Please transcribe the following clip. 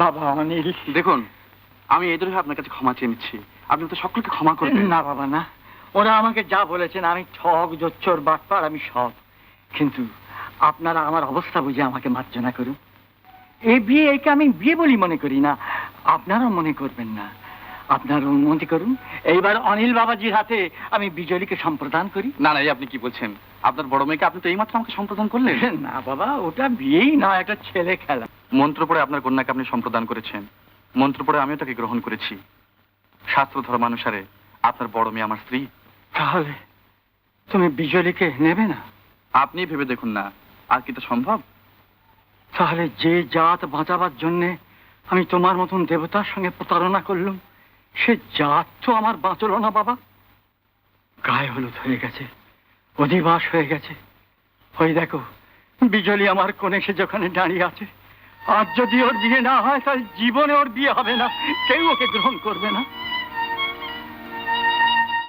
বাবা অনিল, দেখুন, আমি এই ধরে আপনার কাছে ক্ষমা চেয়ে নিচ্ছি। আপনি তো সকলকে ক্ষমা করবেন। না বাবা না, ওরা আমাকে যা বলেছেন আমি ঠক, জোচ্চোর, বাটপার, আমি সব। কিন্তু আপনারা আমার অবস্থা বুঝে আমাকে মার্জনা করুন। এই বিয়ে, একে আমি বিয়ে বলি মনে করি না, আপনারাও মনে করবেন না। আপনারা অনুমতি করুন, এইবার অনিল বাবাজির হাতে আমি বিজলীকে সম্প্রদান করি। না না, এই আপনি কি বলছেন? আপনার বড় মেয়েকে আপনি তো এইমাত্র আমাকে সম্প্রদান করলেন। না বাবা, ওটা বিয়েই না, একটা ছেলে খেলা। মন্ত্র পড়ে আপনার কন্যাকে আপনি সম্প্রদান করেছেন, মন্ত্র পড়ে আমিও তাকে গ্রহণ করেছি। শাস্ত্র ধর্মানুসারে আপনার বড় মেয়ে আমার স্ত্রী। তাহলে তুমি বিজলীকে নেবে না? আপনি ভেবে দেখুন না, আর কি তা সম্ভব? তাহলে যে জাত বাঁচাবার জন্যে আমি তোমার মতন দেবতার সঙ্গে প্রতারণা করলুম, সে জাত তো আমার বাঁচলো না বাবা। গায়ে হলুদ হয়ে গেছে, অধিবাস হয়ে গেছে। ওই দেখো, বিজলী আমার কোণে সে যেখানে দাঁড়িয়ে আছে। আজ যদি ওর বিয়ে না হয়, তাহলে জীবনে ওর বিয়ে হবে না, কেউ ওকে গ্রহণ করবে না।